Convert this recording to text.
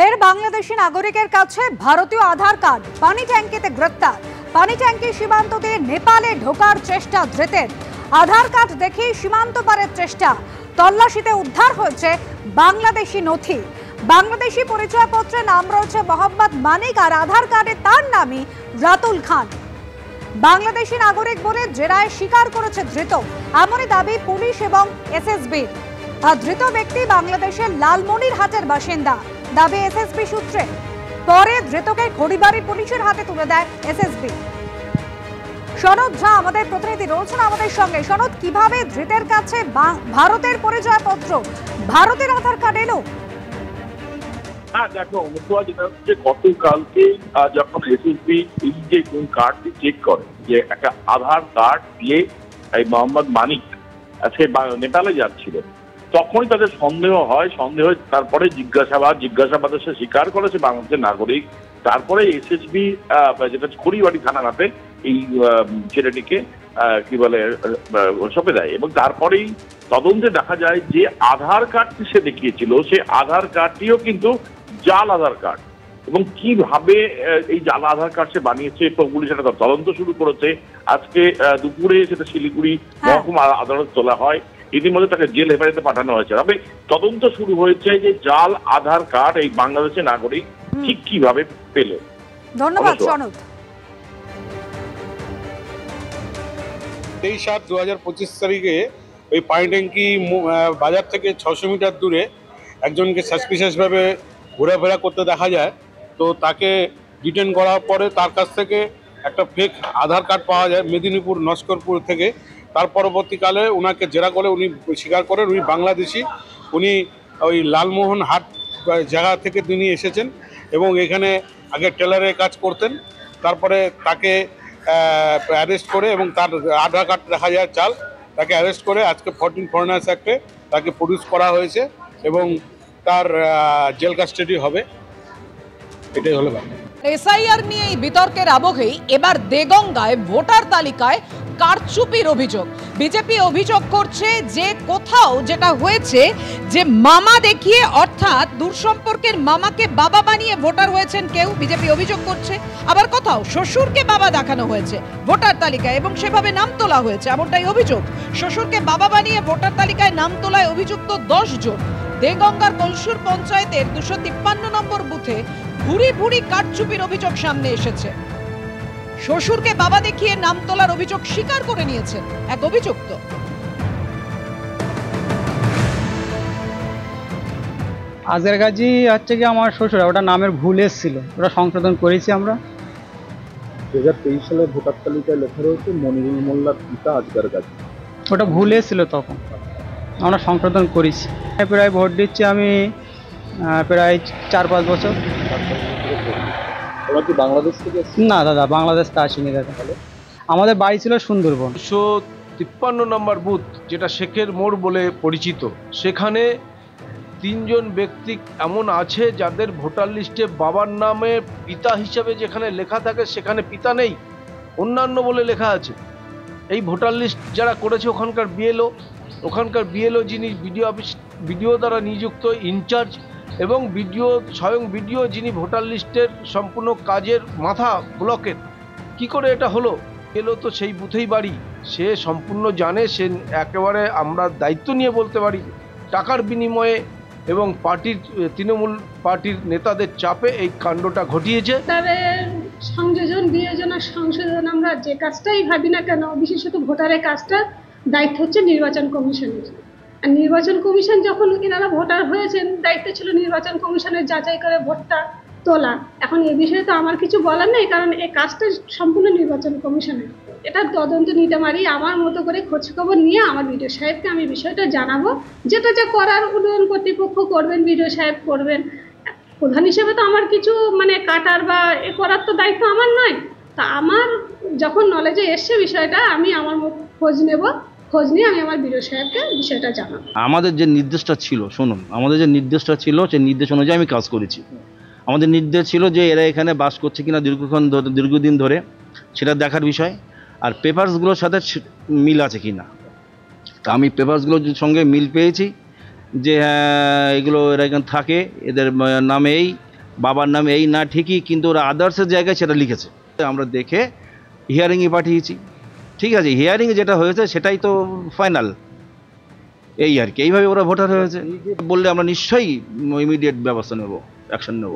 ফের বাংলাদেশি নাগরিকের কাছে ভারতীয় আধার কার্ড, পানি ট্যাঙ্কিতে গ্রেপ্তার। পানি ট্যাঙ্কি সীমান্ত দিয়ে নেপালে ঢোকার চেষ্টা ধৃতের। আধার কার্ড দেখে সীমান্ত পারের চেষ্টা, তল্লাশিতে উদ্ধার হয়েছে বাংলাদেশি নথি। বাংলাদেশি পরিচয়পত্রে নাম রয়েছে মোহাম্মদ মানিক, আর আধার কার্ডে তার নামই রাতুল খান। বাংলাদেশি নাগরিক বলে জেরায় স্বীকার করেছে ধৃত, এমনই দাবি পুলিশ এবং এসএসবির। আর ধৃত ব্যক্তি বাংলাদেশের লালমনিরহাটের বাসিন্দা, দাবি এসএসবি সূত্রে। পরে ধৃতকে খড়িবাড়ি পুলিশের হাতে তুলে দেয় এসএসবি। সনদ ঝা আমাদের প্রতিনিধি রয়েছেন আমাদের সঙ্গে। সনদ, কিভাবে ধৃতের কাছে ভারতের পরিচয়পত্র, ভারতের আধার কার্ড এলো? হ্যাঁ দেখো, যেটা হচ্ছে গতকালকে যখন এসএসবি এই যে কোন কার্ডটি চেক করে, যে একটা আধার কার্ড দিয়ে এই মোহাম্মদ মানিক সে নেপালে যাচ্ছিল, তখনই তাদের সন্দেহ হয়। তারপরে জিজ্ঞাসাবাদে সে স্বীকার করেছে বাংলাদেশের নাগরিক। তারপরে এসএসবি যেটা খড়িবাড়ি থানাতে এই ছেলেটিকে কি বলে সঁপে দেয়, এবং তারপরেই তদন্তে দেখা যায় যে আধার কার্ডটি সে দেখিয়েছিল, সে আধার কার্ডটিও কিন্তু জাল আধার কার্ড। এবং কিভাবে এই জাল আধার কার্ড সে বানিয়েছে, পুলিশ একটা তদন্ত শুরু করেছে। আজকে দুপুরে সেটা শিলিগুড়ি মহকুমা আদালতে তোলা হয়। ইতিমধ্যে তাকে জেল হেফাজতে পাঠানো হয়েছে। তবে তদন্ত শুরু হয়েছে যে জাল আধার কার্ড এই বাংলাদেশের নাগরিক ঠিক কিভাবে পেল। ধন্যবাদ সনদ। 23/7/2025 তারিখে ওই পানি ট্যাঙ্কি বাজার থেকে 600 মিটার দূরে একজনকে সাসপিশিয়াস ভাবে ঘোরাফেরা করতে দেখা যায়। তো তাকে ডিটেন করার পরে তার কাছ থেকে একটা ফেক আধার কার্ড পাওয়া যায় মেদিনীপুর নস্করপুর থেকে। তার পরবর্তীকালে ওনাকে জেরা করে উনি স্বীকার করেন উনি বাংলাদেশি। উনি ওই লালমোহন হাট জায়গা থেকে তিনি এসেছেন এবং এখানে আগে টেলারের কাজ করতেন। তারপরে তাকে অ্যারেস্ট করে এবং তার আধার কার্ড দেখা যায় চাল, তাকে অ্যারেস্ট করে আজকে 14 ফরেনার্স অ্যাক্টে তাকে প্রডিউস করা হয়েছে এবং তার জেল কাস্টাডি হবে। এটাই হলো ব্যাপার। এসআইআর নিয়ে এই বিতর্কের আবহেই এবার দেগঙ্গায় ভোটার তালিকায় কারচুপির অভিযোগ। বিজেপি অভিযোগ করছে যে কোথাও যেটা হয়েছে যে মামা দেখিয়ে, অর্থাৎ দূর সম্পর্কের মামাকে বাবা বানিয়ে ভোটার হয়েছেন কেউ, বিজেপি অভিযোগ করছে। আবার কোথাও শ্বশুরকে বাবা দেখানো হয়েছে ভোটার তালিকায় এবং সেভাবে নাম তোলা হয়েছে, এমনটাই অভিযোগ। শ্বশুরকে বাবা বানিয়ে ভোটার তালিকায় নাম তোলায় অভিযুক্ত 10 জন। দেগঙ্গার কলসুর পঞ্চায়েতের 253 নম্বর বুথে ভুরি ভুরি কারচুপির অভিযোগ সামনে এসেছে। শ্বশুরকে বাবা দেখিয়ে নাম তোলার অভিযোগ স্বীকার করে নিয়েছেন এক অভিযুক্ত। আজের গাজী হচ্ছে কি আমার শ্বশুর, ওটা নামের ভুল এসেছিল, ওটা সংশোধন করেছি আমরা। 2023 সালে ভোটার তালিকায় লেখা রয়েছে মনিরুল মোল্লার পিতা আজগার গাজী, ওটা ভুল এসেছিল, তখন আমরা সংশোধন করেছি। প্রায় ভোট দিচ্ছি আমি প্রায় 4-5 বছর। ওরা কি বাংলাদেশ থেকে? না দাদা, বাংলাদেশ তা আসেনি দাদা, আমাদের বাড়ি ছিল সুন্দরবন। 253 নম্বর বুথ, যেটা শেখের মোড় বলে পরিচিত, সেখানে 3 জন ব্যক্তি এমন আছে যাদের ভোটার লিস্টে বাবার নামে পিতা হিসাবে যেখানে লেখা থাকে সেখানে পিতা নেই, অন্যান্য বলে লেখা আছে। এই ভোটার লিস্ট যারা করেছে ওখানকার বিএলও যিনি বিডিও দ্বারা নিযুক্ত ইনচার্জ, এবং স্বয়ং বিডিও যিনি ভোটার লিস্টের সম্পূর্ণ কাজের মাথা ব্লকের। কি করে এটা হলো? এলো তো সেই বুথেই বাড়ি, সে সম্পূর্ণ জানে। সে একেবারে আমরা দায়িত্ব নিয়ে বলতে পারি টাকার বিনিময়ে এবং তৃণমূল পার্টির নেতাদের চাপে এই কাণ্ডটা ঘটিয়েছে। সংযোজন বিয়োজনের সংশোধন আমরা যে কাজটাই ভাবি না কেন, বিশেষত ভোটারের কাজটা দায়িত্ব হচ্ছে নির্বাচন কমিশনের। আর নির্বাচন কমিশন যখন এনারা ভোটার হয়েছেন, দায়িত্ব ছিল নির্বাচন কমিশনের যাচাই করে ভোটটা তোলা। এখন এ বিষয়ে তো আমার কিছু বলার নেই, কারণ এই কাজটা সম্পূর্ণ নির্বাচন কমিশনের। এটা তদন্ত নিতে পারি, আমার মতো করে খোঁজখবর নিয়ে আমার বিডিও সাহেবকে আমি বিষয়টা জানাবো। যেটা যা করার উন্নয়ন কর্তৃপক্ষ করবেন, বিডিও সাহেব করবেন। প্রধান হিসেবে তো আমার কিছু কাটার বা এ করার তো দায়িত্ব আমার নয়। তা আমার যখন নলেজে এসছে বিষয়টা, আমি আমার খোঁজ নিয়ে আমি আমার বিডিও সাহেবকে বিষয়টা জানাবো। আমাদের যে নির্দেশটা ছিল, শুনুন, আমাদের যে নির্দেশটা ছিল সেই নির্দেশ অনুযায়ী আমি কাজ করেছি। আমাদের নির্দেশ ছিল যে এরা এখানে বাস করছে কিনা দীর্ঘদিন ধরে সেটা দেখার বিষয়, আর পেপারসগুলোর সাথে মিল আছে কিনা। তা আমি পেপারসগুলোর সঙ্গে মিল পেয়েছি যে হ্যাঁ এগুলো এরা এখানে থাকে, এদের নামে এই বাবার নামে এই না ঠিকই, কিন্তু ওরা আদার্সের জায়গায় সেটা লিখেছে। আমরা দেখে হিয়ারিংয়ে পাঠিয়েছি। ঠিক আছে, হিয়ারিংয়ে যেটা হয়েছে সেটাই তো ফাইনাল, এই আর কি। এইভাবে ওরা ভোটার হয়েছে বললে আমরা নিশ্চয়ই ইমিডিয়েট ব্যবস্থা নেব, অ্যাকশন নেব।